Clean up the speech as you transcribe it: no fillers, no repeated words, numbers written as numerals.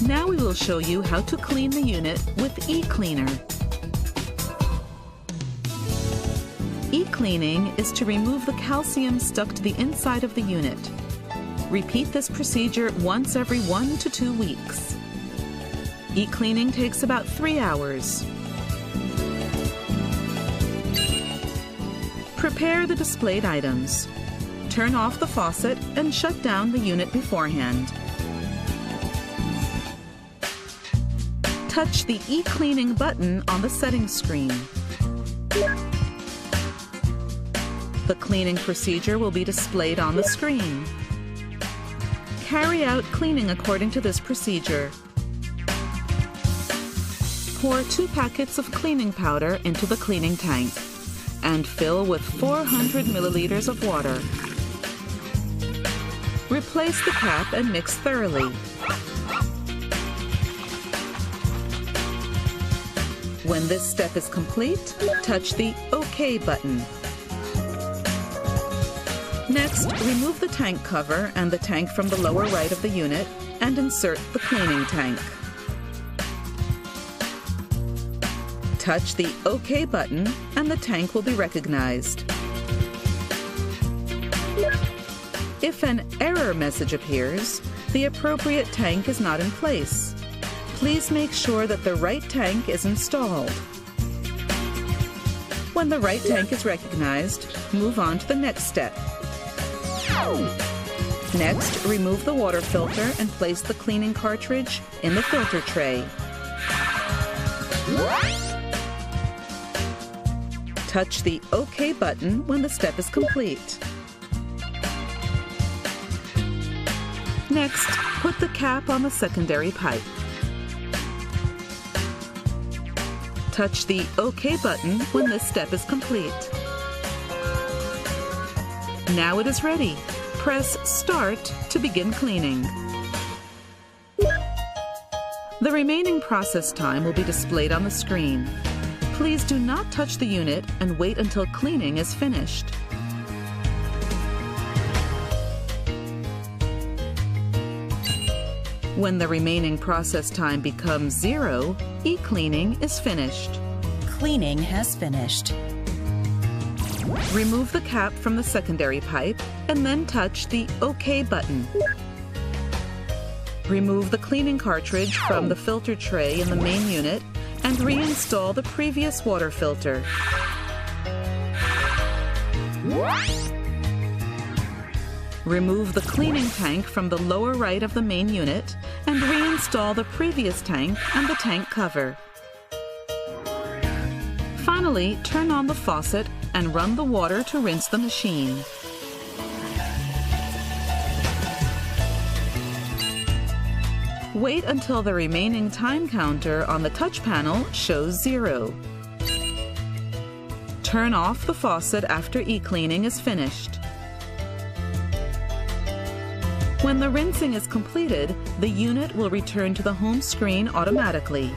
Now we will show you how to clean the unit with e-cleaner. E-cleaning is to remove the calcium stuck to the inside of the unit. Repeat this procedure once every 1 to 2 weeks. E-cleaning takes about 3 hours. Prepare the displayed items. Turn off the faucet and shut down the unit beforehand. Touch the e-cleaning button on the settings screen. The cleaning procedure will be displayed on the screen. Carry out cleaning according to this procedure. Pour 2 packets of cleaning powder into the cleaning tank and fill with 400 milliliters of water. Replace the cap and mix thoroughly. When this step is complete, touch the OK button. Next, remove the tank cover and the tank from the lower right of the unit and insert the cleaning tank. Touch the OK button and the tank will be recognized. If an error message appears, the appropriate tank is not in place. Please make sure that the right tank is installed. When the right tank is recognized, move on to the next step. Next, remove the water filter and place the cleaning cartridge in the filter tray. Touch the OK button when the step is complete. Next, put the cap on the secondary pipe. Touch the OK button when this step is complete. Now it is ready. Press Start to begin cleaning. The remaining process time will be displayed on the screen. Please do not touch the unit and wait until cleaning is finished. When the remaining process time becomes 0, e-cleaning is finished. Cleaning has finished. Remove the cap from the secondary pipe and then touch the OK button. Remove the cleaning cartridge from the filter tray in the main unit and reinstall the previous water filter. Remove the cleaning tank from the lower right of the main unit and reinstall the previous tank and the tank cover. Finally, turn on the faucet and run the water to rinse the machine. Wait until the remaining time counter on the touch panel shows 0. Turn off the faucet after e-cleaning is finished. When the rinsing is completed, the unit will return to the home screen automatically.